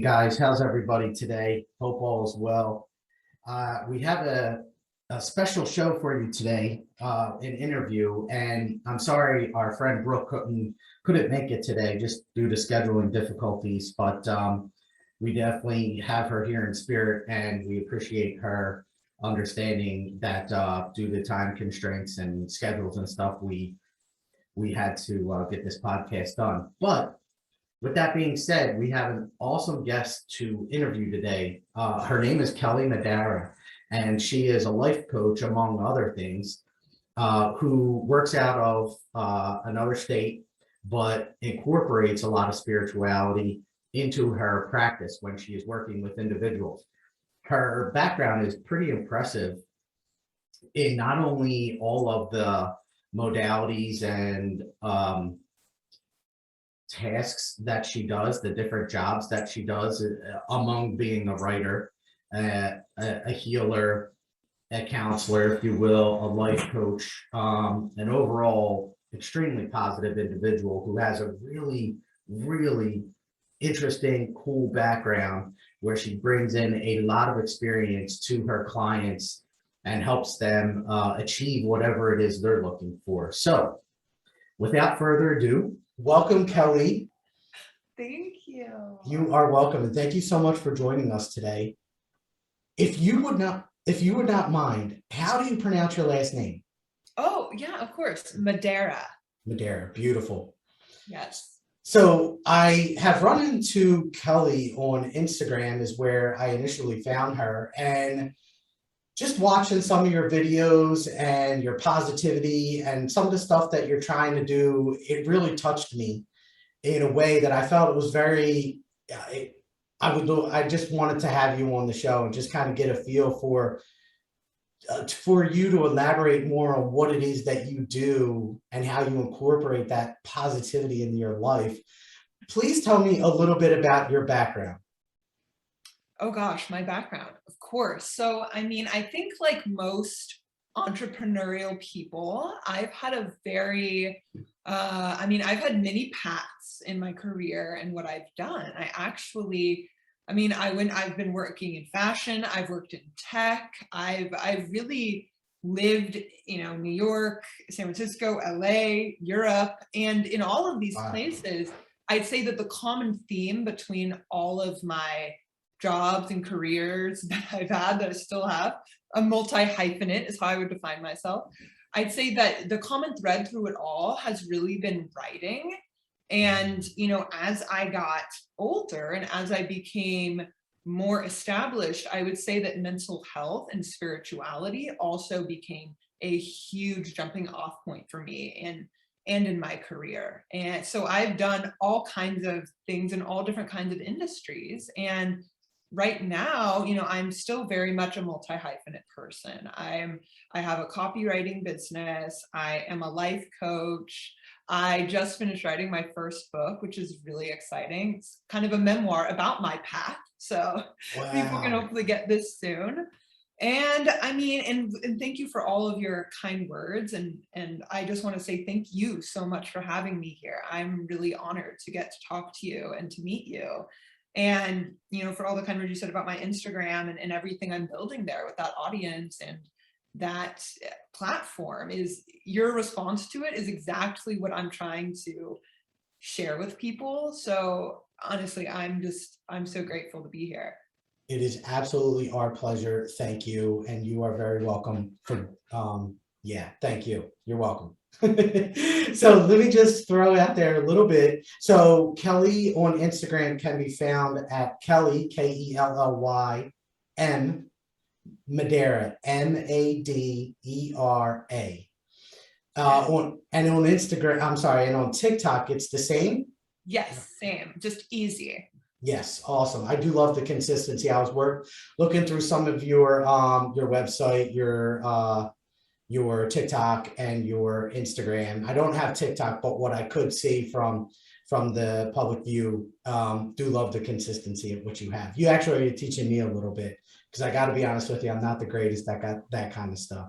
guys, how's everybody today? Hope all is well. We have a special show for you today, an interview, and I'm sorry our friend Brooke couldn't make it today just due to scheduling difficulties, but we definitely have her here in spirit, and we appreciate her understanding that due to time constraints and schedules and stuff, we had to get this podcast done. But with that being said, we have an awesome guest to interview today. Her name is Kelly Madera, and she is a life coach, among other things, who works out of another state, but incorporates a lot of spirituality into her practice when she is working with individuals. Her background is pretty impressive in not only all of the modalities and tasks that she does, the different jobs that she does, among being a writer, a healer, a counselor, if you will, a life coach, an overall extremely positive individual who has a really, really interesting, cool background where she brings in a lot of experience to her clients and helps them achieve whatever it is they're looking for. So without further ado, welcome, Kelly. Thank you. You are welcome, and thank you so much for joining us today. If you would not mind, how do you pronounce your last name? Oh, yeah, of course. Madera. Madera, beautiful. Yes. So I have run into Kelly on Instagram is where I initially found her, and just watching some of your videos and your positivity and some of the stuff that you're trying to do, it really touched me in a way that I felt it was very, I just wanted to have you on the show and just kind of get a feel for you to elaborate more on what it is that you do and how you incorporate that positivity into your life. Please tell me a little bit about your background. Oh gosh, my background, of course. So, I mean, I think like most entrepreneurial people, I've had a very, I've had many paths in my career and what I've done. I've been working in fashion, I've worked in tech, I've really lived, New York, San Francisco, LA, Europe, and in all of these places, I'd say that the common theme between all of my jobs and careers that I've had, that I still have, a multi-hyphenate is how I would define myself. I'd say that the common thread through it all has really been writing. And, as I got older and as I became more established, I would say that mental health and spirituality also became a huge jumping off point for me and in my career. And so I've done all kinds of things in all different kinds of industries. And right now, I'm still very much a multi-hyphenate person. I have a copywriting business. I am a life coach. I just finished writing my first book, which is really exciting. It's kind of a memoir about my path. So people can hopefully get this soon. And and thank you for all of your kind words. And I just want to say thank you so much for having me here. I'm really honored to get to talk to you and to meet you. And, for all the kind words you said about my Instagram and everything I'm building there with that audience and that platform, is your response to it is exactly what I'm trying to share with people. So honestly, I'm so grateful to be here. It is absolutely our pleasure. Thank you. And you are very welcome for, thank you. You're welcome. So let me just throw out there a little bit. So Kelly on Instagram can be found at Kelly, Kelly M Madera, Madera. On Instagram, and on TikTok, it's the same. Yes, same, just easy. Yes, awesome. I do love the consistency. I was looking through some of your website, your TikTok and your Instagram. I don't have TikTok, but what I could see from the public view, do love the consistency of what you have. You actually are teaching me a little bit, because I got to be honest with you, I'm not the greatest at that kind of stuff.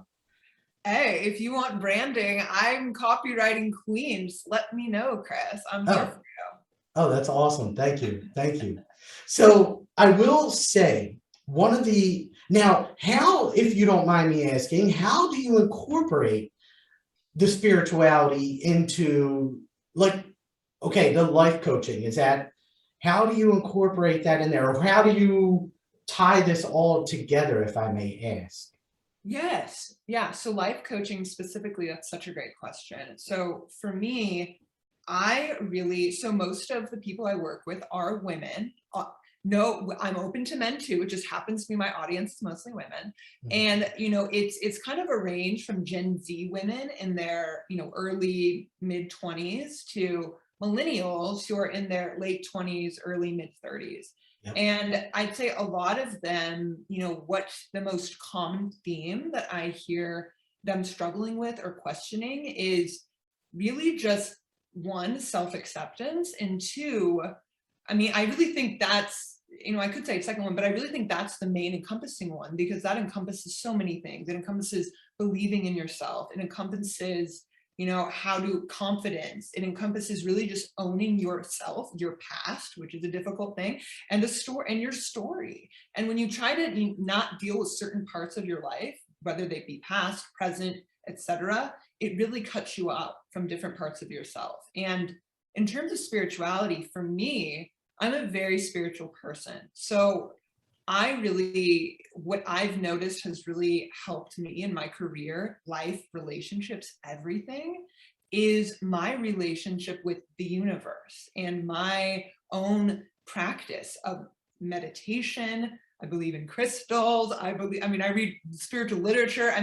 Hey, if you want branding, I'm copywriting queen. Just let me know, Chris. I'm here for you. Oh, that's awesome. Thank you. Thank you. So I will say one of the now how, if you don't mind me asking, how do you incorporate the spirituality into, like, okay, the life coaching? Is that, how do you incorporate that in there, or how do you tie this all together, if I may ask? Yes. Yeah. So life coaching specifically, that's such a great question. So for me, so most of the people I work with are women. No, I'm open to men too. It just happens to be my audience is mostly women. Mhm. And, it's kind of a range from Gen Z women in their, early mid 20s to millennials who are in their late 20s, early mid 30s. Yep. And I'd say a lot of them, what the most common theme that I hear them struggling with or questioning is really just one, self-acceptance, and two, I mean, I really think that's, I could say second one, but I really think that's the main encompassing one, because that encompasses so many things. It encompasses believing in yourself. It encompasses, how to confidence. It encompasses really just owning yourself, your past, which is a difficult thing, and your story. And when you try to not deal with certain parts of your life, whether they be past, present, etc., it really cuts you out from different parts of yourself. And in terms of spirituality, for me, I'm a very spiritual person. So what I've noticed has really helped me in my career, life, relationships, everything, is my relationship with the universe and my own practice of meditation. I believe in crystals. I read spiritual literature.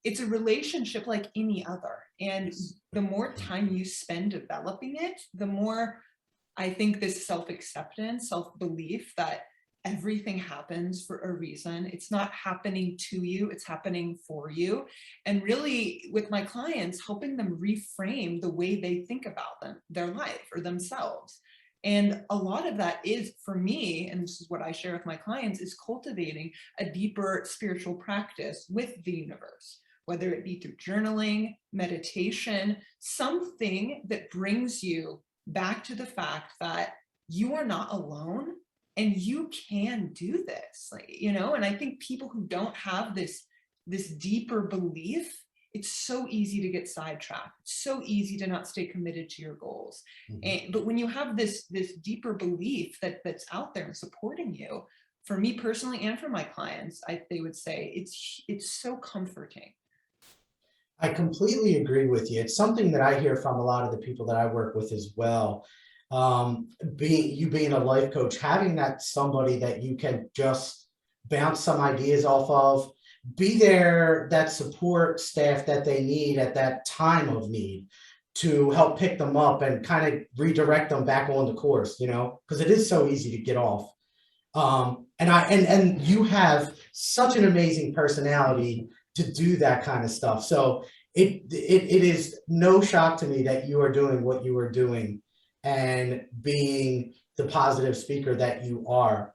It's a relationship like any other. And the more time you spend developing it, the more I think this self-acceptance, self-belief that everything happens for a reason. It's not happening to you, it's happening for you. And really, with my clients, helping them reframe the way they think about their life or themselves. And a lot of that is, for me, and this is what I share with my clients, is cultivating a deeper spiritual practice with the universe, whether it be through journaling, meditation, something that brings you back to the fact that you are not alone and you can do this, and I think people who don't have this deeper belief, it's so easy to get sidetracked. It's so easy to not stay committed to your goals. But when you have this deeper belief that's out there and supporting you, for me personally and for my clients, they would say it's so comforting. I completely agree with you. It's something that I hear from a lot of the people that I work with as well. Being a life coach, having that somebody that you can just bounce some ideas off of, be there, that support staff that they need at that time of need to help pick them up and kind of redirect them back on the course, because it is so easy to get off. And you have such an amazing personality to do that kind of stuff. So it is no shock to me that you are doing what you are doing and being the positive speaker that you are.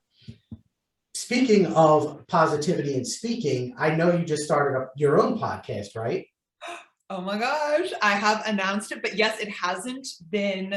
Speaking of positivity and speaking, I know you just started up your own podcast, right? Oh my gosh, I have announced it, but yes, it hasn't been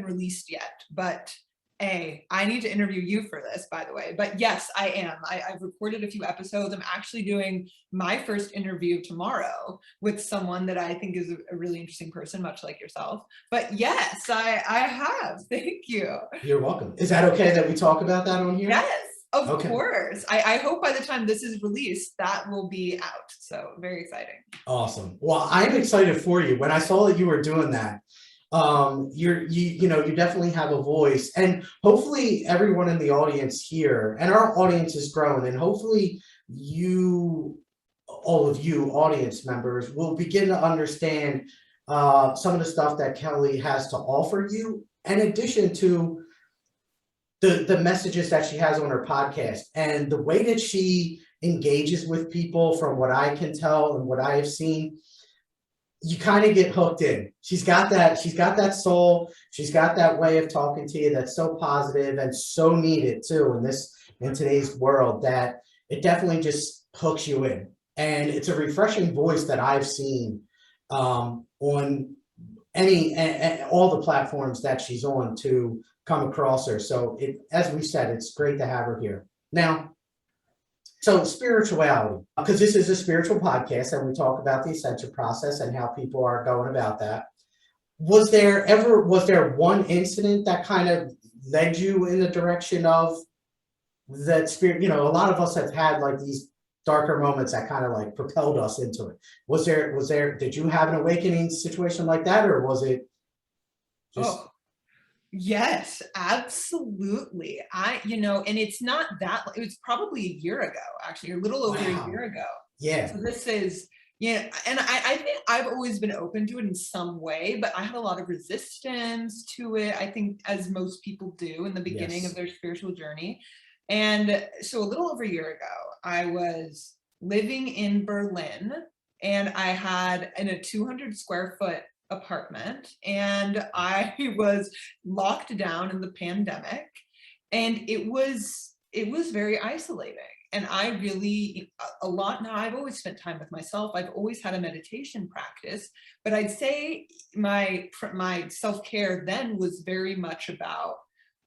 released yet. But I need to interview you for this, by the way. But yes, I am. I've recorded a few episodes. I'm actually doing my first interview tomorrow with someone that I think is a really interesting person, much like yourself. But yes, I have. Thank you. You're welcome. Is that okay that we talk about that on here? Yes, of Okay. course. I hope by the time this is released, that will be out. So very exciting. Awesome. Well, I'm excited for you. When I saw that you were doing that, you definitely have a voice, and hopefully everyone in the audience here, and our audience is growing, and hopefully all of you audience members will begin to understand some of the stuff that Kelly has to offer you, in addition to the messages that she has on her podcast and the way that she engages with people. From what I can tell and what I have seen, you kind of get hooked in. She's got that soul. She's got that way of talking to you that's so positive and so needed too in today's world, that it definitely just hooks you in. And it's a refreshing voice that I've seen on all the platforms that she's on to come across her. So as we said, it's great to have her here. Now, so spirituality, because this is a spiritual podcast and we talk about the ascension process and how people are going about that. Was there one incident that kind of led you in the direction of that spirit? A lot of us have had like these darker moments that kind of like propelled us into it. Did you have an awakening situation like that, or was it just? Oh, yes, absolutely. And it's not that, it was probably a year ago, actually, a little over a year ago. Yeah. So this is, and I think I've always been open to it in some way, but I had a lot of resistance to it, I think, as most people do in the beginning of their spiritual journey. And so a little over a year ago, I was living in Berlin, and I had in a 200 square foot apartment, and I was locked down in the pandemic, and it was very isolating. And I really, a lot now, I've always spent time with myself. I've always had a meditation practice, but I'd say my self-care then was very much about,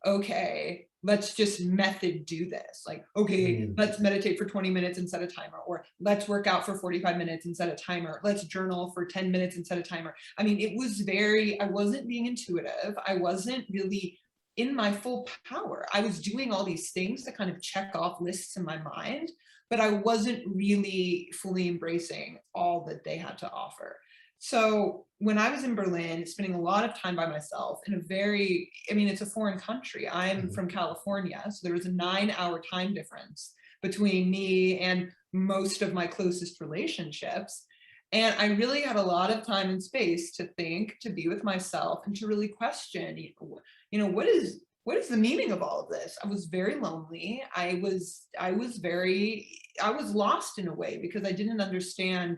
okay, let's just method do this. Like, okay, let's meditate for 20 minutes and set a timer, or let's work out for 45 minutes and set a timer. Let's journal for 10 minutes and set a timer. I mean, it was I wasn't being intuitive. I wasn't really in my full power. I was doing all these things to kind of check off lists in my mind, but I wasn't really fully embracing all that they had to offer. So when I was in Berlin, spending a lot of time by myself in it's a foreign country. I'm from California, so there was a 9-hour time difference between me and most of my closest relationships. And I really had a lot of time and space to think, to be with myself, and to really question, what is the meaning of all of this? I was very lonely. I was lost in a way, because I didn't understand,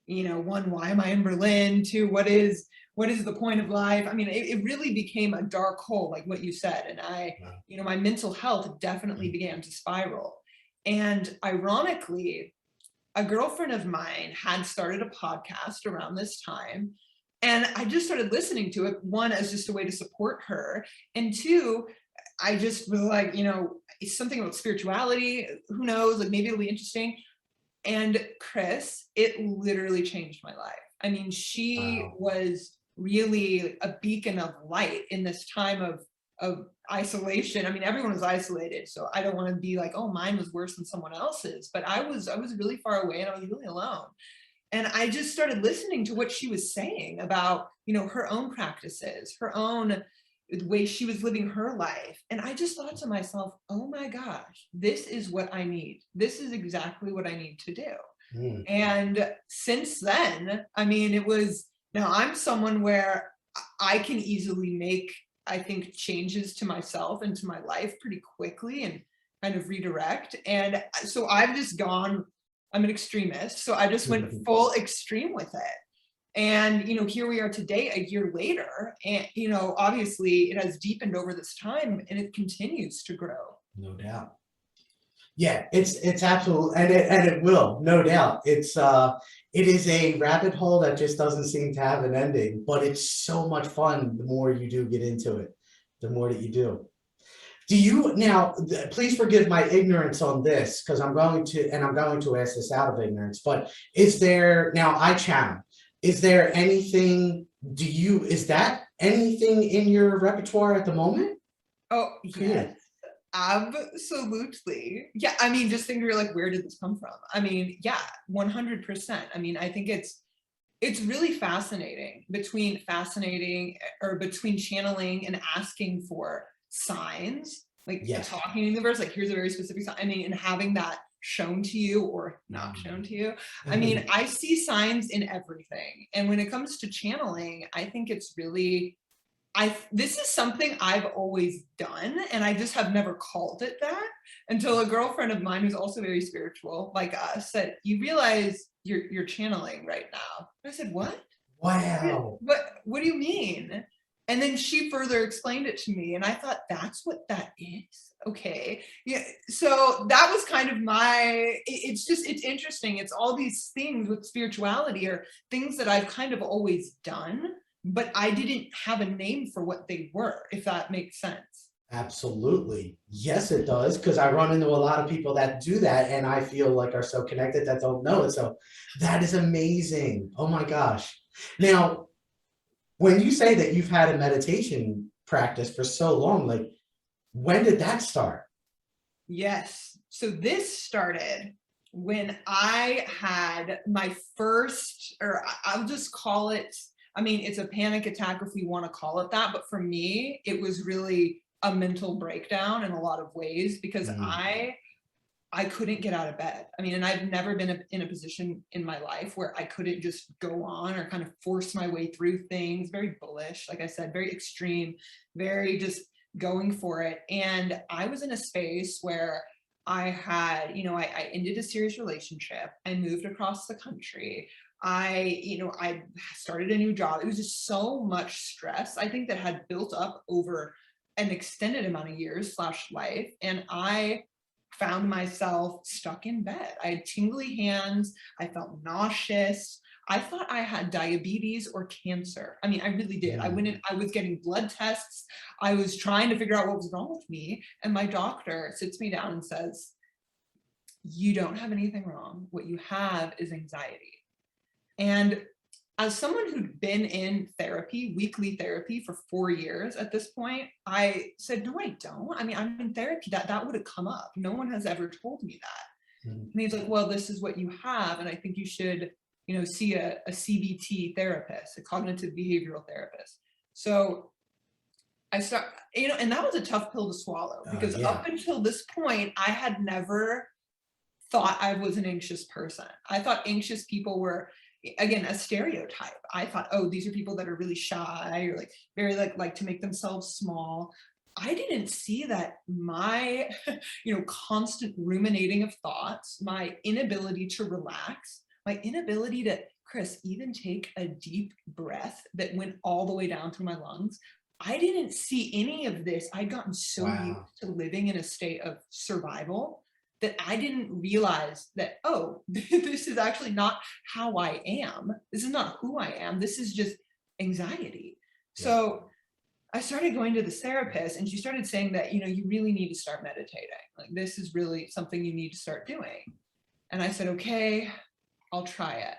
one, why am I in Berlin? Two, what is the point of life? I mean, it really became a dark hole, like what you said. And my mental health definitely began to spiral. And ironically, a girlfriend of mine had started a podcast around this time, and I just started listening to it, one, as just a way to support her, and two, I just was like, it's something about spirituality, who knows, like maybe it'll be interesting. And Chris, it literally changed my life. I mean, she was really a beacon of light in this time of isolation. I mean, everyone was isolated, so I don't want to be like, oh, mine was worse than someone else's, but I was really far away, and I was really alone. And I just started listening to what she was saying about, her own practices, her own way she was living her life. And I just thought to myself, oh my gosh, this is what I need. This is exactly what I need to do. And since then, I mean, now I'm someone where I can easily make, I think, changes to myself and to my life pretty quickly and kind of redirect. And so I've just gone, I'm an extremist, so I just went full extreme with it. And, here we are today, a year later, and, obviously it has deepened over this time, and it continues to grow. No doubt. Yeah, it's absolutely, and it will, no doubt. It is a rabbit hole that just doesn't seem to have an ending, but it's so much fun the more you do get into it, the more that you do. Now, please forgive my ignorance on this, because I'm going to ask this out of ignorance, but I channel. Is there anything, is that anything in your repertoire at the moment? Oh, yes, absolutely. Yeah, I mean, just think, you're like, where did this come from? I mean, yeah, 100%. I mean, I think it's really fascinating between channeling and asking for signs, like talking to the universe, like, here's a very specific sign. I mean, and having that shown to you or not shown to you. I mean, I see signs in everything. And when it comes to channeling, I think it's really, this is something I've always done, and I just have never called it that until a girlfriend of mine who's also very spiritual, like us, said, you realize you're channeling right now. And I said, what? Wow. What do you mean? And then she further explained it to me, and I thought, that's what that is. Okay. Yeah. So that was kind of it's interesting. It's all these things with spirituality, or things that I've kind of always done, but I didn't have a name for what they were, if that makes sense. Absolutely. Yes, it does. Because I run into a lot of people that do that and I feel like are so connected that don't know it. So that is amazing. Oh my gosh. Now, when you say that you've had a meditation practice for so long, like when did that start? Yes. So this started when I had my first, or I'll just call it, I mean, it's a panic attack if we want to call it that, but for me, it was really a mental breakdown in a lot of ways because Mm, I couldn't get out of bed. I mean, and I've never been in a position in my life where I couldn't just go on or kind of force my way through things. Very bullish, like I said, very extreme, very just going for it. And I was in a space where I had, I ended a serious relationship. I moved across the country. I started a new job. It was just so much stress, I think, that had built up over an extended amount of years slash life. And I found myself stuck in bed. I had tingly hands. I felt nauseous. I thought I had diabetes or cancer. I mean, I really did. I went mm. in, I was getting blood tests. I was trying to figure out what was wrong with me. And my doctor sits me down and says, "You don't have anything wrong. What you have is anxiety." And as someone who'd been in therapy, weekly therapy for 4 years at this point, I said, "No, I don't. I mean, I'm in therapy. That would have come up. No one has ever told me that." Mm. And he's like, "Well, this is what you have. And I think you should, see a CBT therapist, a cognitive behavioral therapist." So I start, and that was a tough pill to swallow because up Yeah. until this point, I had never thought I was an anxious person. I thought anxious people were, again, a stereotype. I thought, oh, these are people that are really shy or like very like to make themselves small. I didn't see that my, constant ruminating of thoughts, my inability to relax, my inability to, Chris, even take a deep breath that went all the way down through my lungs. I didn't see any of this. I'd gotten so Wow. used to living in a state of survival that I didn't realize that, oh, this is actually not how I am. This is not who I am. This is just anxiety. Yeah. So I started going to the therapist and she started saying that, you really need to start meditating. Like this is really something you need to start doing. And I said, okay, I'll try it.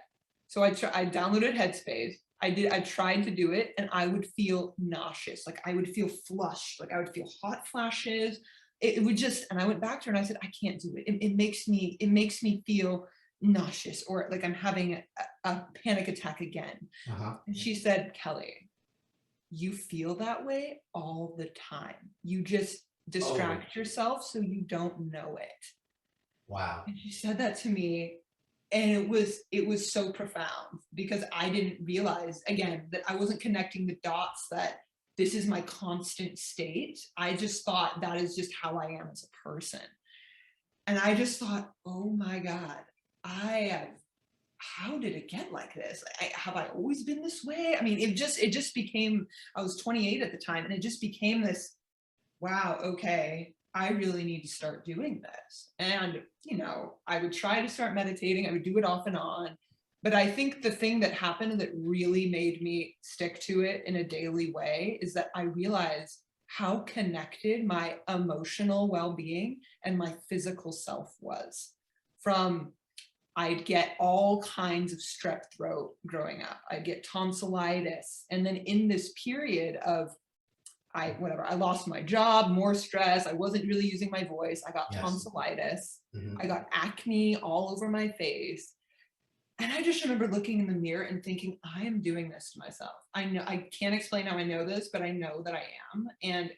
So I downloaded Headspace. I tried to do it and I would feel nauseous. Like I would feel flushed. Like I would feel hot flashes. It would just, and I went back to her and I said, I can't do it. It makes me feel nauseous or like I'm having a panic attack again. Uh-huh. And she said, "Kelly, you feel that way all the time. You just Oh, distract yourself so you don't know it." wow. And she said that to me and it was so profound because I didn't realize again that I wasn't connecting the dots that this is my constant state. I just thought that is just how I am as a person. And I just thought, oh my God, I have, how did it get like this? Have I always been this way? I mean, it just became, I was 28 at the time and it just became this, wow, okay, I really need to start doing this. And, I would try to start meditating. I would do it off and on. But I think the thing that happened that really made me stick to it in a daily way is that I realized how connected my emotional well being and my physical self was. From I'd get all kinds of strep throat growing up, I'd get tonsillitis. And then in this period of I lost my job, more stress. I wasn't really using my voice. I got Yes. tonsillitis. Mhm. I got acne all over my face. And I just remember looking in the mirror and thinking, I am doing this to myself. I know I can't explain how I know this, but I know that I am. And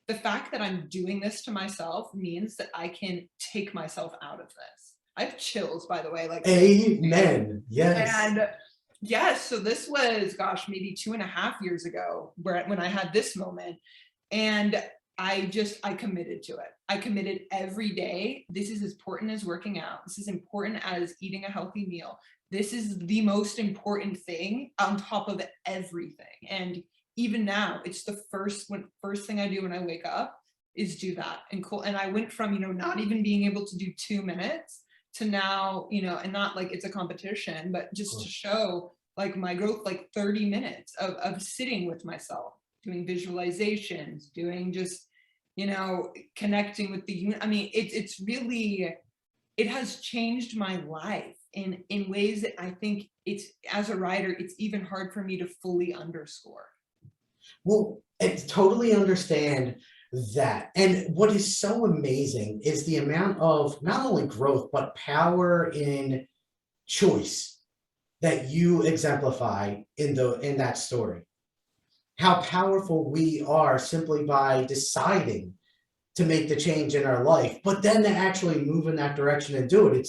the fact that I'm doing this to myself means that I can take myself out of this. I have chills, by the way, like Amen. Yes. and yes, so this was, gosh, maybe 2.5 years ago, when I had this moment, and I committed to it. I committed every day. This is as important as working out. This is important as eating a healthy meal. This is the most important thing on top of everything. And even now, it's the first thing I do when I wake up is do that. And cool. And I went from, not even being able to do 2 minutes to now, and not like it's a competition, but Of just to course. show like my growth, like 30 minutes of sitting with myself, doing visualizations, doing just, you know, connecting with the I mean, it's really, it has changed my life in ways that I think it's, as a writer, it's even hard for me to fully underscore. Well, I totally understand that. And what is so amazing is the amount of not only growth, but power in choice that you exemplify in that story. How powerful we are simply by deciding to make the change in our life, but then to actually move in that direction and do it.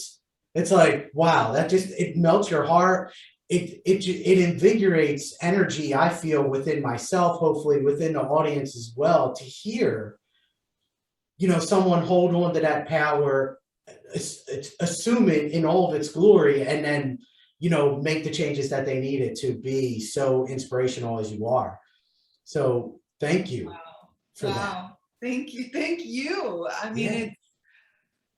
It's like, wow, that just, it melts your heart. It invigorates energy, I feel, within myself, hopefully within the audience as well, to hear, you know, someone hold on to that power, assume it in all of its glory, and then, you know, make the changes that they needed to be so inspirational as you are. So thank you Wow. for that. Wow. Thank you. Thank you. I mean, Yeah.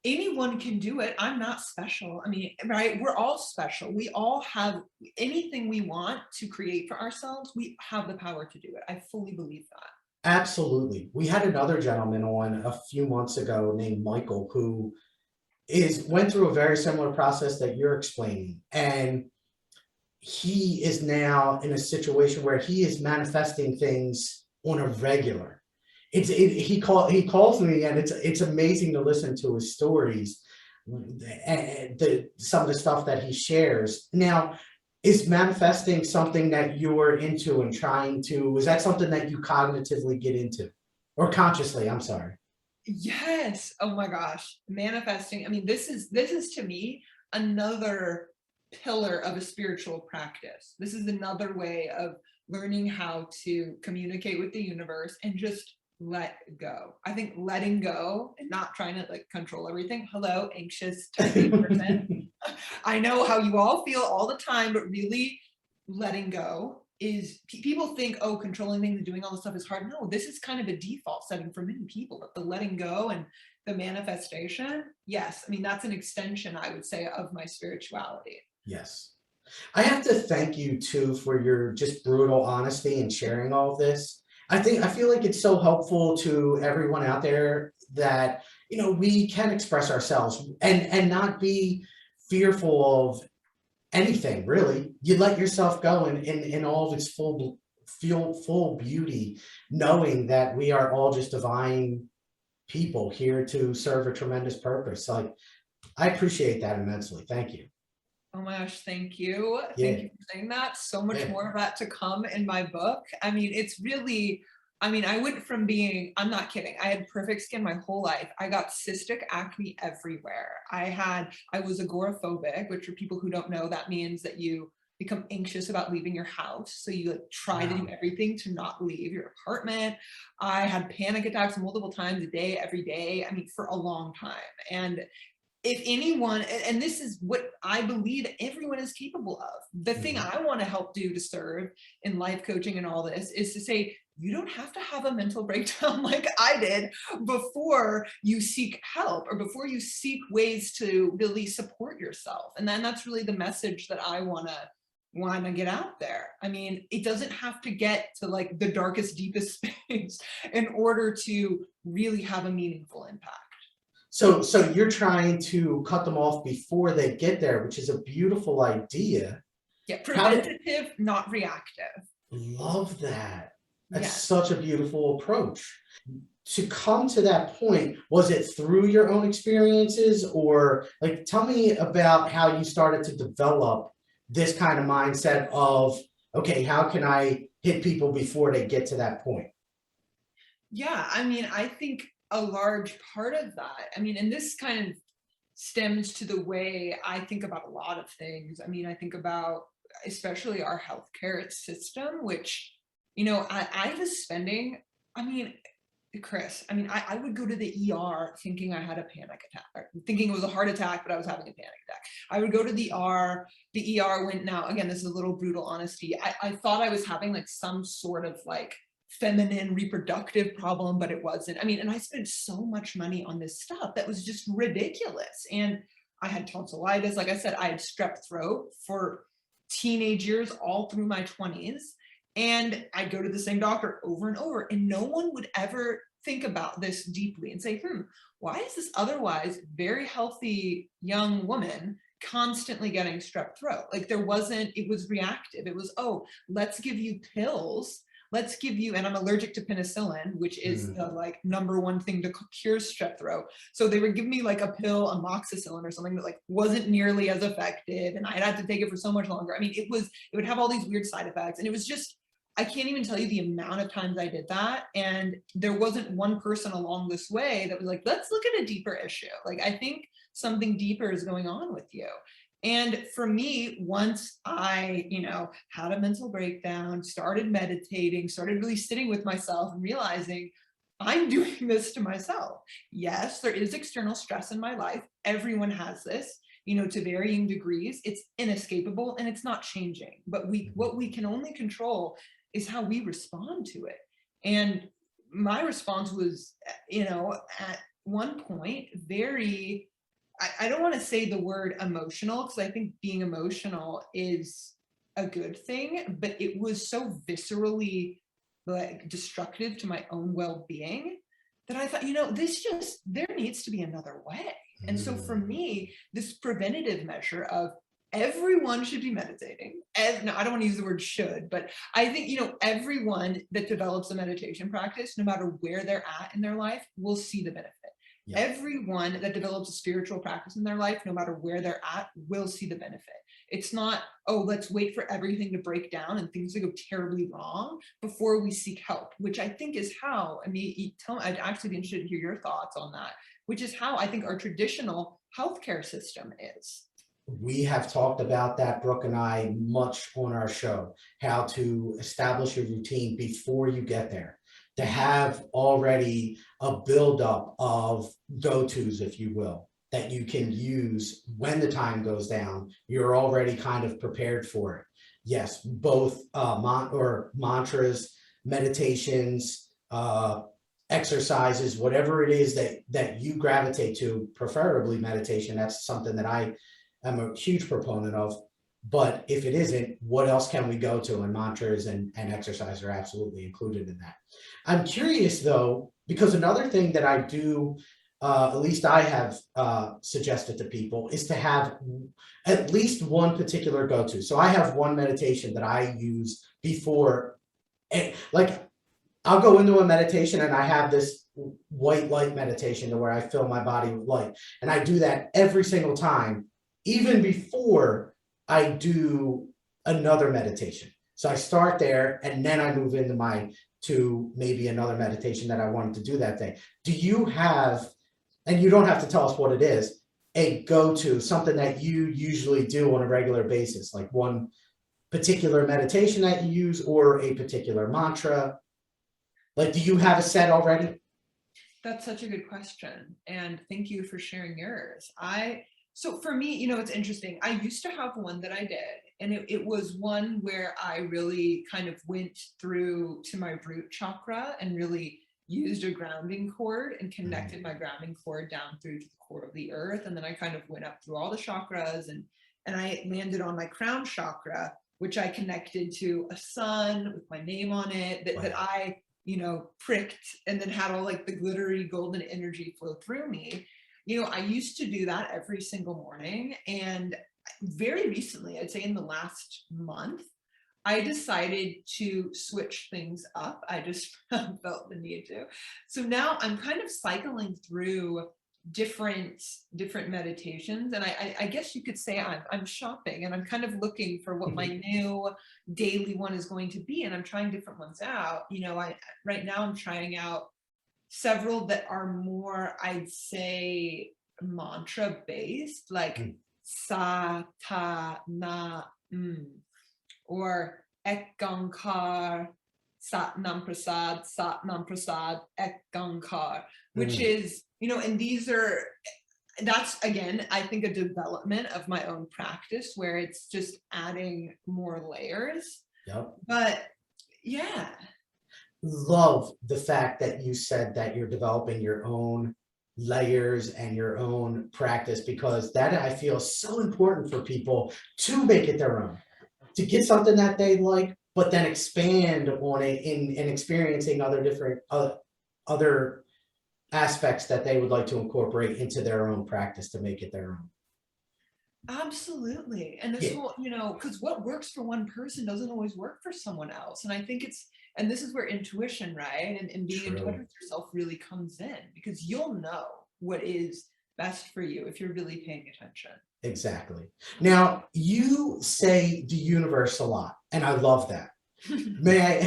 anyone can do it. I'm not special. I mean, right? We're all special. We all have anything we want to create for ourselves. We have the power to do it. I fully believe that. Absolutely. We had another gentleman on a few months ago named Michael who is went through a very similar process that you're explaining. And he is now in a situation where he is manifesting things on a regular. He calls me, and it's amazing to listen to his stories and some of the stuff that he shares. Now, is manifesting something that you're into and trying to, is that something that you cognitively get into, or consciously? I'm sorry. Yes. Oh my gosh. Manifesting. I mean, this is to me another pillar of a spiritual practice. This is another way of learning how to communicate with the universe and just let go. I think letting go and not trying to like control everything. Hello, anxious type A person. I know how you all feel all the time, but really letting go is, people think, oh, controlling things and doing all this stuff is hard. No, this is kind of a default setting for many people, but the letting go and the manifestation, yes. I mean, that's an extension, I would say, of my spirituality. Yes. I have to thank you too for your just brutal honesty and sharing all of this. I feel like it's so helpful to everyone out there that, you know, we can express ourselves and not be fearful of anything really. You let yourself go in all of its full beauty, knowing that we are all just divine people here to serve a tremendous purpose. Like, I appreciate that immensely. Thank you. Oh my gosh, thank you. Thank Yeah. you for saying that. So much Yeah. more of that to come in my book. I mean, it's really, I mean, I went from being, I'm not kidding, I had perfect skin my whole life. I got cystic acne everywhere. I was agoraphobic, which for people who don't know, that means that you become anxious about leaving your house. So you like try to do Wow. everything to not leave your apartment. I had panic attacks multiple times a day, every day. I mean, for a long time. And if anyone, and this is what I believe everyone is capable of. The thing Mhm. I want to help do to serve in life coaching and all this is to say, you don't have to have a mental breakdown like I did before you seek help or before you seek ways to really support yourself. And then that's really the message that I want to get out there. I mean, it doesn't have to get to like the darkest, deepest space in order to really have a meaningful impact. So you're trying to cut them off before they get there, which is a beautiful idea. Yeah, How did preventative, not reactive. love that? That's Yes. such a beautiful approach. To come to that point, was it through your own experiences, or like tell me about how you started to develop this kind of mindset of, okay, how can I hit people before they get to that point? Yeah, I mean, I think a large part of that, I mean, and this kind of stems to the way I think about a lot of things. I mean, I think about especially our healthcare system, which, you know, I was spending, I mean, Chris, I mean, I would go to the ER thinking I had a panic attack, or thinking it was a heart attack, but I was having a panic attack. I would go to the ER. The ER went, now, again, this is a little brutal honesty. I thought I was having like some sort of like feminine reproductive problem, but it wasn't. I mean, and I spent so much money on this stuff that was just ridiculous. And I had tonsillitis. Like I said, I had strep throat for teenage years, all through my 20s. And I'd go to the same doctor over and over, and no one would ever think about this deeply and say, why is this otherwise very healthy young woman constantly getting strep throat? Like there wasn't, it was reactive. It was, oh, let's give you pills. Let's give you, and I'm allergic to penicillin, which is the like #1 thing to cure strep throat. So they would give me like a pill, amoxicillin or something that like wasn't nearly as effective, and I'd have to take it for so much longer. I mean, it would have all these weird side effects, and it was just, I can't even tell you the amount of times I did that. And there wasn't one person along this way that was like, let's look at a deeper issue. Like, I think something deeper is going on with you. And for me, once I, had a mental breakdown, started meditating, started really sitting with myself and realizing I'm doing this to myself. Yes, there is external stress in my life. Everyone has this, to varying degrees. It's inescapable and it's not changing. But what we can only control is how we respond to it. And my response was, at one point, very, I don't want to say the word emotional, because I think being emotional is a good thing, but it was so viscerally like destructive to my own well-being that I thought, there needs to be another way. And so for me, this preventative measure of everyone should be meditating. No, I don't want to use the word should, but I think, everyone that develops a meditation practice, no matter where they're at in their life, will see the benefit. Yeah. Everyone that develops a spiritual practice in their life, no matter where they're at, will see the benefit. It's not, oh, let's wait for everything to break down and things to go terribly wrong before we seek help, which I think is how, I'd actually be interested to hear your thoughts on that, which is how I think our traditional healthcare system is. We have talked about that, Brooke and I, much on our show, how to establish a routine before you get there, to have already a buildup of go-tos, if you will, that you can use when the time goes down. You're already kind of prepared for it. Yes, both mantras, meditations, exercises, whatever it is that you gravitate to, preferably meditation. That's something that I'm a huge proponent of. But if it isn't, what else can we go to? And mantras and exercise are absolutely included in that. I'm curious though, because another thing that I do, at least I have suggested to people, is to have at least one particular go-to. So I have one meditation that I use before, and like I'll go into a meditation and I have this white light meditation to where I fill my body with light. And I do that every single time, even before I do another meditation. So I start there and then I move into to maybe another meditation that I wanted to do that day. Do you have, and you don't have to tell us what it is, a go-to, something that you usually do on a regular basis, like one particular meditation that you use or a particular mantra? Like, do you have a set already? That's such a good question. And thank you for sharing yours. So for me, it's interesting. I used to have one that I did, and it was one where I really kind of went through to my root chakra and really used a grounding cord and connected my grounding cord down through to the core of the earth. And then I kind of went up through all the chakras and I landed on my crown chakra, which I connected to a sun with my name on it that I, pricked, and then had all like the glittery golden energy flow through me. I used to do that every single morning. And very recently, I'd say in the last month, I decided to switch things up. I just felt the need to. So now I'm kind of cycling through different meditations. And I guess you could say I'm shopping and I'm kind of looking for what my new daily one is going to be. And I'm trying different ones out. Right now I'm trying out several that are more, I'd say, mantra based, like sa, ta, na, or ek gankar, sat nam prasad, ek gankar, which is, and that's again, I think, a development of my own practice where it's just adding more layers. Yep. But yeah. Love the fact that you said that you're developing your own layers and your own practice, because that I feel is so important for people to make it their own. to get something that they like, but then expand on it in experiencing other different other aspects that they would like to incorporate into their own practice to make it their own. Absolutely. And this whole, because what works for one person doesn't always work for someone else. And I think and this is where intuition, right? And being in touch with yourself really comes in, because you'll know what is best for you if you're really paying attention. Exactly. Now, you say the universe a lot, and I love that. May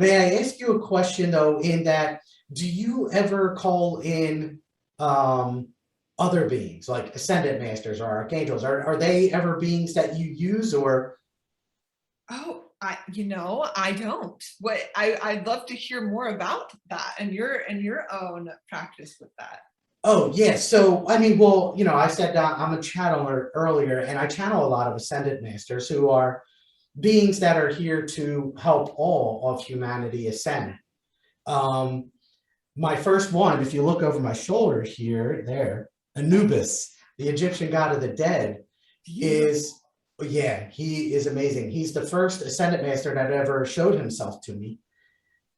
I ask you a question though, in that, do you ever call in other beings like ascended masters or archangels? Are they ever beings that you use, or? Oh, I don't. I'd love to hear more about that and your own practice with that. Oh, yeah. So, I mean, well, I said I'm a channeler earlier, and I channel a lot of ascended masters who are beings that are here to help all of humanity ascend. My first one, if you look over my shoulder here, there, Anubis, the Egyptian god of the dead, is, yeah, he is amazing. He's the first ascended master that ever showed himself to me.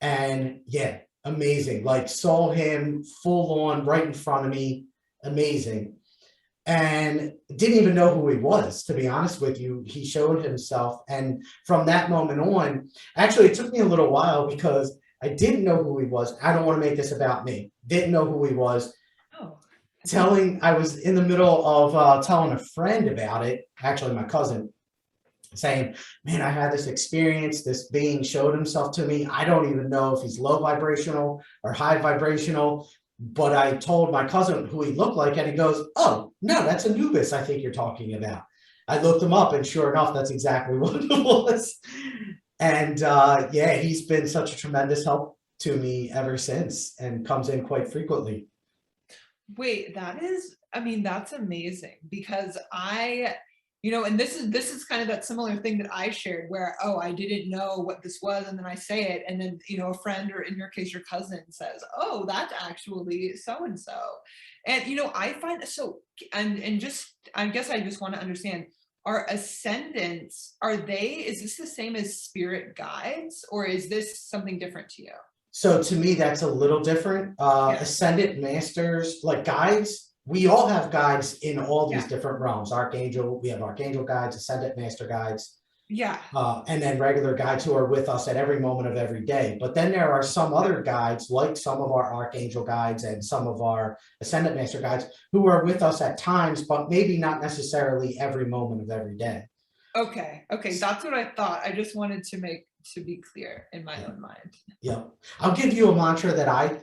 And yeah, amazing. Like, saw him full on right in front of me. Amazing. And didn't even know who he was, to be honest with you. He showed himself. And from that moment on, actually, it took me a little while because I didn't know who he was. I don't want to make this about me. Didn't know who he was. Oh. I was in the middle of telling a friend about it, actually my cousin, saying, man, I had this experience. This being showed himself to me. I don't even know if he's low vibrational or high vibrational, but I told my cousin who he looked like, and he goes, oh, no, that's Anubis I think you're talking about. I looked him up, and sure enough, that's exactly what it was. And yeah, he's been such a tremendous help to me ever since, and comes in quite frequently. Wait, that's amazing, because and this is kind of that similar thing that I shared where, oh, I didn't know what this was, and then I say it, and then a friend, or in your case your cousin, says, oh, that's actually so and so. And I find so, and just, I guess I just want to understand, are ascendants, is this the same as spirit guides, or is this something different to you? So to me, that's a little different. Ascended masters, like guides, we all have guides in all these different realms. We have archangel guides, ascended master guides. Yeah. And then regular guides who are with us at every moment of every day. But then there are some other guides, like some of our archangel guides and some of our ascended master guides, who are with us at times, but maybe not necessarily every moment of every day. Okay. That's what I thought. I just wanted to be clear in my own mind. Yeah. I'll give you a mantra that I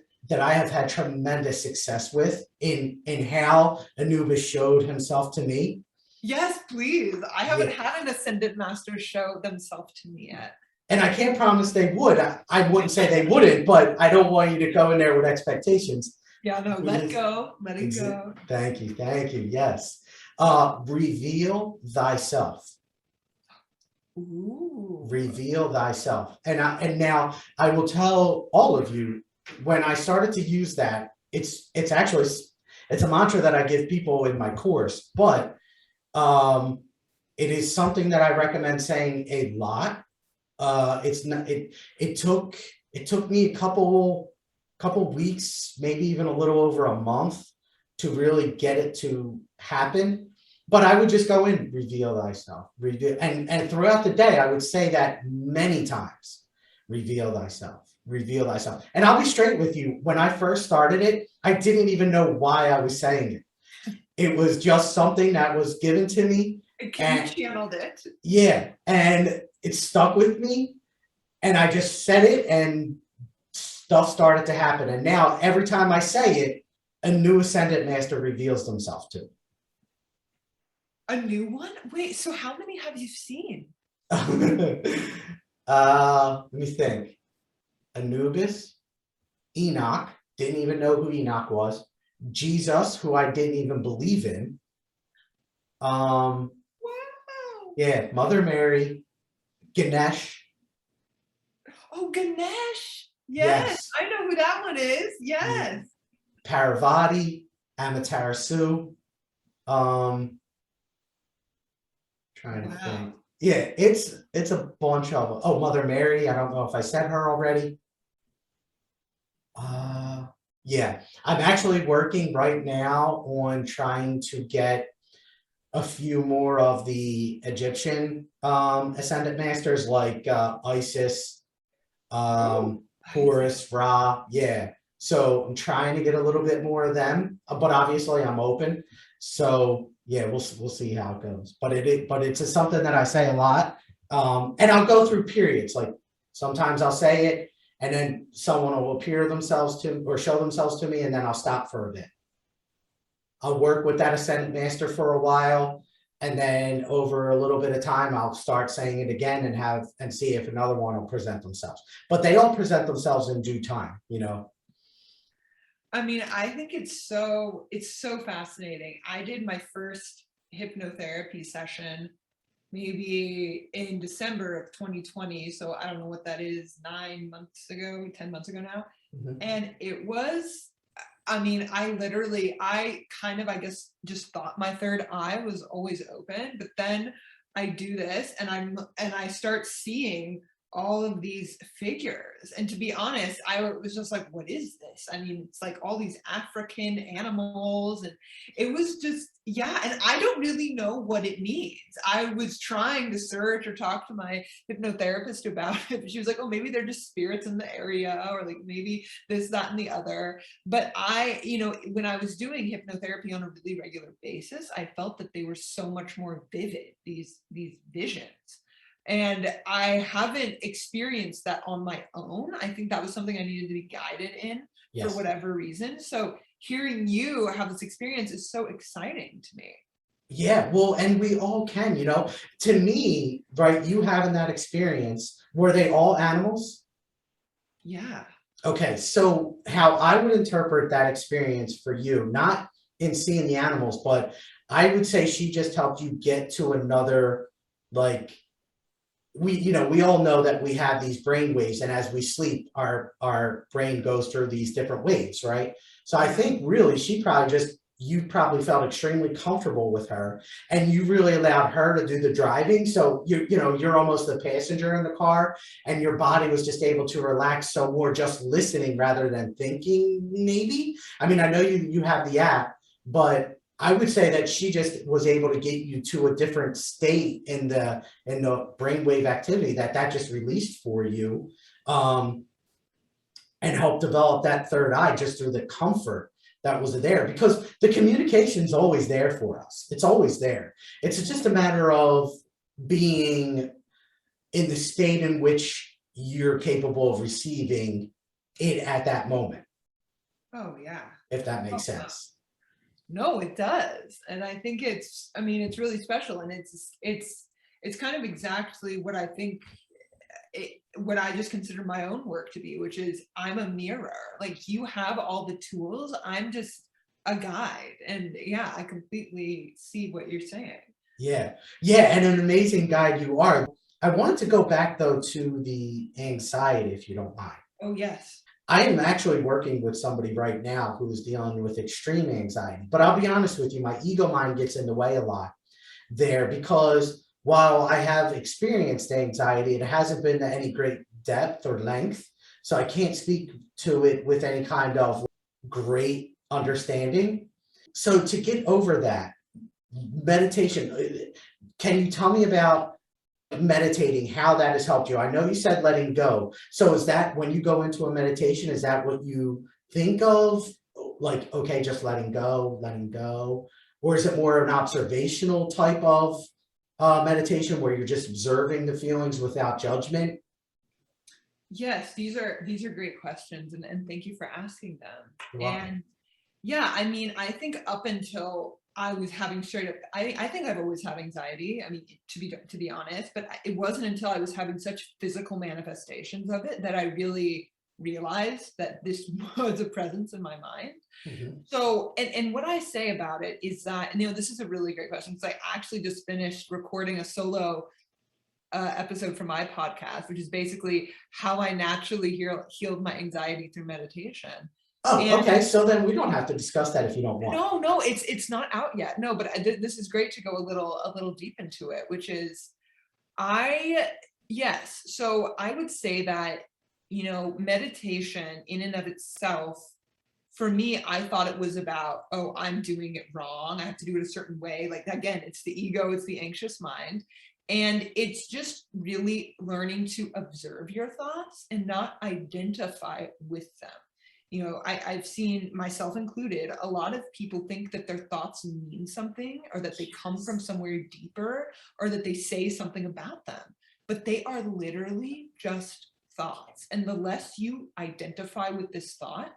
have had tremendous success with in how Anubis showed himself to me. Yes, please. I haven't had an ascended master show themselves to me yet. And I can't promise they would. I wouldn't say they wouldn't, but I don't want you to go in there with expectations. Yeah, no, let it go. Thank you. Yes. Reveal thyself. Ooh. Reveal thyself. And now I will tell all of you, when I started to use that, it's a mantra that I give people in my course, but it is something that I recommend saying a lot. It took me a couple weeks, maybe even a little over a month, to really get it to happen. But I would just go in, reveal thyself, and throughout the day, I would say that many times, reveal thyself. And I'll be straight with you. When I first started it, I didn't even know why I was saying it. It was just something that was given to me. You channeled it. Yeah, and it stuck with me, and I just said it, and stuff started to happen. And now every time I say it, a new ascended master reveals themselves to me. A new one? Wait, so how many have you seen? Let me think. Anubis, Enoch, didn't even know who Enoch was. Jesus, who I didn't even believe in. Wow. Yeah, Mother Mary, Ganesh. Oh, Ganesh. Yes. I know who that one is. Yes. Parvati, Amaterasu. Trying to think. Yeah, it's a bunch of, oh, Mother Mary, I don't know if I said her already. Uh, yeah, I'm actually working right now on trying to get a few more of the Egyptian ascendant masters like Isis, Oh, Isaac. Horus, Ra. Yeah. So I'm trying to get a little bit more of them, but obviously I'm open. So yeah, we'll see how it goes. But it's something that I say a lot. And I'll go through periods. Like sometimes I'll say it, and then someone will appear themselves to or show themselves to me, and then I'll stop for a bit. I'll work with that ascendant master for a while, and then over a little bit of time, I'll start saying it again and see if another one will present themselves. But they all present themselves in due time, you know. I mean, I think it's so fascinating. I did my first hypnotherapy session maybe in December of 2020. So I don't know what that is, 9 months ago, 10 months ago now. Mhm. And it was, I mean, I kind of, I guess, just thought my third eye was always open, but then I do this and I start seeing all of these figures. And to be honest, I was just like, what is this? I mean, it's like all these African animals, and it was just, yeah. And I don't really know what it means. I was trying to search or talk to my hypnotherapist about it. But she was like, oh, maybe they're just spirits in the area, or like maybe this, that, and the other. But when I was doing hypnotherapy on a really regular basis, I felt that they were so much more vivid, these visions. And I haven't experienced that on my own. I think that was something I needed to be guided in for Yes. whatever reason. So hearing you have this experience is so exciting to me. Yeah, well, and we all can, you know. To me, right, you having that experience, were they all animals? Yeah. Okay, so how I would interpret that experience for you, not in seeing the animals, but I would say she just helped you get to another, like, we all know that we have these brain waves, and as we sleep, our brain goes through these different waves, right? So I Yeah. think really she probably just you probably felt extremely comfortable with her, and you really allowed her to do the driving. So you're almost the passenger in the car, and your body was just able to relax, so more just listening rather than thinking, maybe. I mean, I know you have the app, but I would say that she just was able to get you to a different state in the brainwave activity that just released for you, um, and helped develop that third eye just through the comfort that was there, because the communication's always there for us. It's always there. It's just a matter of being in the state in which you're capable of receiving it at that moment, Oh, yeah. if that Oh, makes sense. no, it does. And I think I mean, it's really special, and it's kind of exactly what I think what I just consider my own work to be, which is I'm a mirror. Like, you have all the tools. I'm just a guide. And yeah, I completely see what you're saying. Yeah. Yeah, and an amazing guide you are. I wanted to go back though to the anxiety, if you don't mind. Oh, yes. I am actually working with somebody right now who's dealing with extreme anxiety. But I'll be honest with you, my ego mind gets in the way a lot there, because while I have experienced anxiety, it hasn't been to any great depth or length. So I can't speak to it with any kind of great understanding. So to get over that, meditation, can you tell me about meditating, how that has helped you? I know you said letting go. So is that when you go into a meditation, is that what you think of? Like, okay, just letting go, letting go? Or is it more an observational type of meditation where you're just observing the feelings without judgment? Yes, these are great questions, and thank you for asking them. You're welcome. And yeah, I mean, I think up until I was having straight up, I think I've always had anxiety. I mean, to be honest, but it wasn't until I was having such physical manifestations of it that I really realized that this was a presence in my mind. Mhm. So, and what I say about it is that, this is a really great question, because I actually just finished recording a solo episode for my podcast, which is basically how I naturally healed my anxiety through meditation. Oh, And okay. So then we don't have to discuss that if you don't want. no, it's not out yet. No, but this is great to go a little deep into it, which is Yes. So I would say that, meditation in and of itself, for me, I thought it was about, oh, I'm doing it wrong. I have to do it a certain way. Like, again, it's the ego, it's the anxious mind. And it's just really learning to observe your thoughts and not identify with them. I've seen, myself included, a lot of people think that their thoughts mean something, or that they come from somewhere deeper, or that they say something about them, but they are literally just thoughts. And the less you identify with this thought,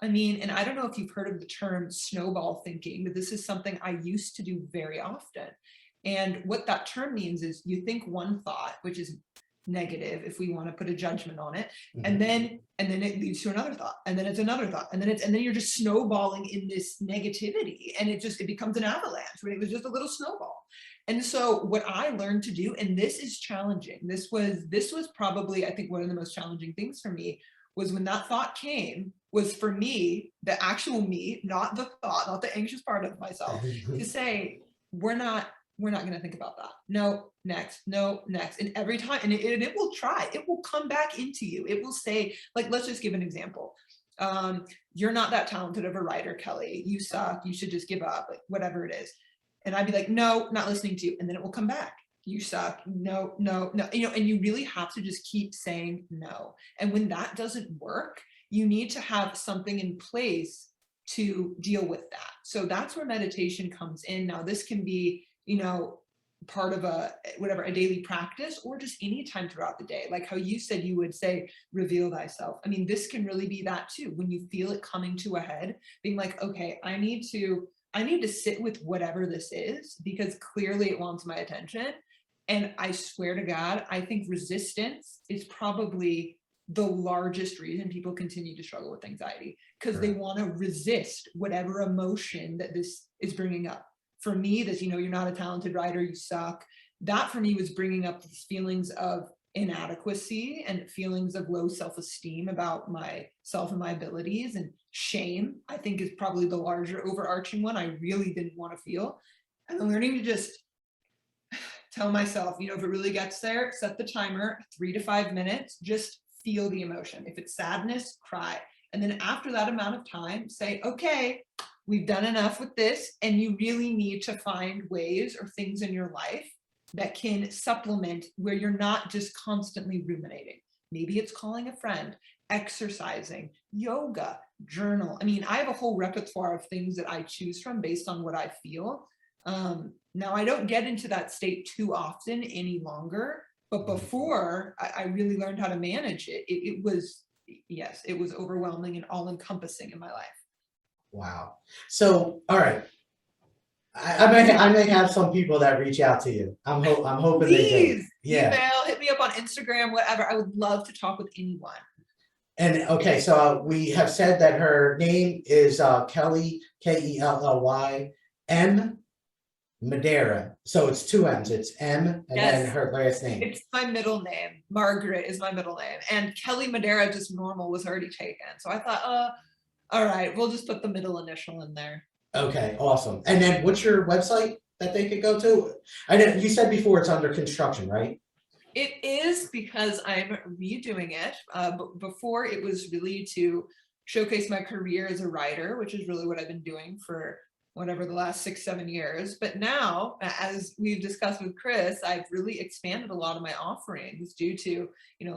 and I don't know if you've heard of the term snowball thinking, but this is something I used to do very often. And what that term means is you think one thought, which is negative, if we want to put a judgment on it, and then it leads to another thought, and then it's another thought, and then you're just snowballing in this negativity, and it becomes an avalanche when it was just a little snowball. And so what I learned to do, and this is challenging, this was probably, I think, one of the most challenging things for me, was when that thought came, was for me, the actual me, not the thought, not the anxious part of myself, to say, we're not going to think about that. No, next, no, next. And every time, and it will try, it will come back into you. It will say, like, let's just give an example. You're not that talented of a writer, Kelly. You suck. You should just give up, like, whatever it is. And I'd be like, no, not listening to you. And then it will come back. You suck. No, no, no. And you really have to just keep saying no. And when that doesn't work, you need to have something in place to deal with that. So that's where meditation comes in. Now, this can be, part of a daily practice, or just any time throughout the day. Like how you said you would say, reveal thyself. This can really be that too. When you feel it coming to a head, being like, okay, I need to sit with whatever this is, because clearly it wants my attention. And I swear to God, I think resistance is probably the largest reason people continue to struggle with anxiety, because they want to resist whatever emotion that this is bringing up. For me, this, you're not a talented writer, you suck. That for me was bringing up these feelings of inadequacy and feelings of low self-esteem about myself and my abilities, and shame, I think, is probably the larger overarching one I really didn't want to feel. And learning to just tell myself, if it really gets there, set the timer, 3 to 5 minutes, just feel the emotion. If it's sadness, cry. And then after that amount of time, say, okay, we've done enough with this. And you really need to find ways or things in your life that can supplement, where you're not just constantly ruminating. Maybe it's calling a friend, exercising, yoga, journal. I have a whole repertoire of things that I choose from based on what I feel. Now, I don't get into that state too often any longer, but before I really learned how to manage it, it was overwhelming and all encompassing in my life. Wow. So, all right. I may have some people that reach out to you. I'm hoping they do. Yeah. Email, hit me up on Instagram, whatever. I would love to talk with anyone. And okay, so we have said that her name is Kelly, Kelly M Madera. So it's 2 M's. It's M and then her last name. It's my middle name. Margaret is my middle name. And Kelly Madera, just normal, was already taken. So I thought, all right, we'll just put the middle initial in there. Okay, awesome. And then what's your website that they could go to? I know you said before it's under construction, right? It is, because I'm redoing it. But before, it was really to showcase my career as a writer, which is really what I've been doing for whatever the last 6-7 years. But now, as we've discussed with Chris, I've really expanded a lot of my offerings due to,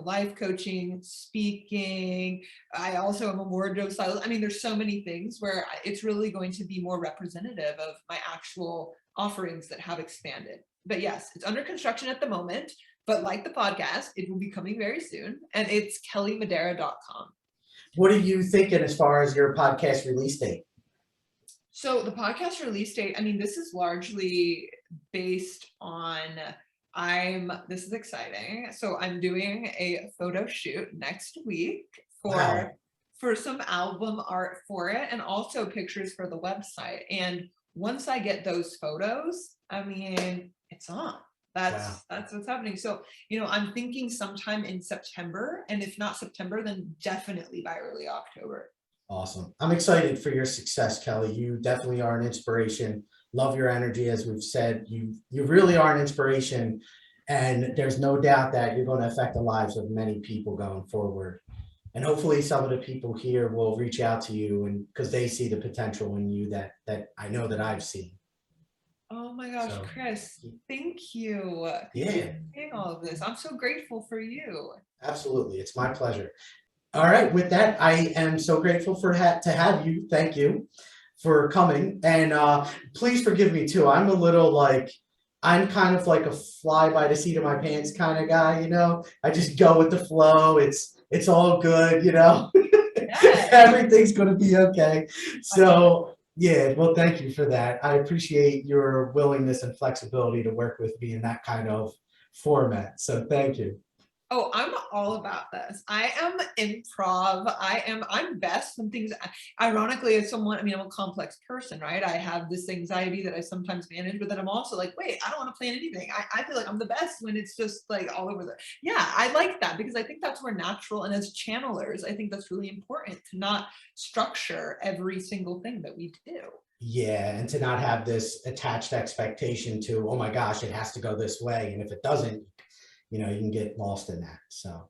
life coaching, speaking. I also am a wardrobe stylist. There's so many things where it's really going to be more representative of my actual offerings that have expanded. But yes, it's under construction at the moment, but like the podcast, it will be coming very soon, and it's kellymadera.com. What are you thinking as far as your podcast release date? So the podcast release date, this is largely based on, this is exciting. So I'm doing a photo shoot next week for some album art for it, and also pictures for the website. And once I get those photos, it's on. That's what's happening. So, I'm thinking sometime in September, and if not September, then definitely by early October. Awesome. I'm excited for your success, Kelly. You definitely are an inspiration. Love your energy, as we've said. You really are an inspiration. And there's no doubt that you're going to affect the lives of many people going forward. And hopefully some of the people here will reach out to you, and because they see the potential in you that I know that I've seen. Oh my gosh, So, Chris, thank you. Thank you yeah, for saying all of this. I'm so grateful for you. absolutely. It's my pleasure. All right. With that, I am so grateful to have you. Thank you for coming. And please forgive me too. I'm kind of like a fly by the seat of my pants kind of guy, you know. I just go with the flow. It's all good, you know. Yes. Everything's gonna be okay. I love it. So yeah, well, thank you for that. I appreciate your willingness and flexibility to work with me in that kind of format. So thank you. Oh, I'm all about this. I am improv. I'm best when things, ironically, as someone, I mean, I'm a complex person, right? I have this anxiety that I sometimes manage, but then I'm also like, wait, I don't want to plan anything. I feel like I'm the best when it's just like all over yeah, I like that because I think that's where natural, and as channelers, I think that's really important to not structure every single thing that we do. Yeah, and to not have this attached expectation to, oh my gosh, it has to go this way. And if it doesn't, you know, you can get lost in that. So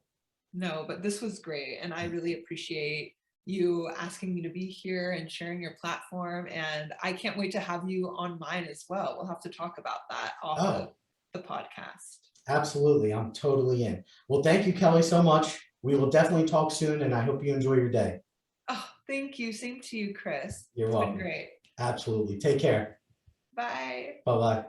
No, but this was great. And I really appreciate you asking me to be here and sharing your platform. And I can't wait to have you on mine as well. We'll have to talk about that off of oh, the podcast. absolutely. I'm totally in. Well, thank you, Kelly, so much. We will definitely talk soon, and I hope you enjoy your day. Oh, thank you. Same to you, Chris. You're It's been welcome. great. Absolutely. Take care. Bye. Bye bye.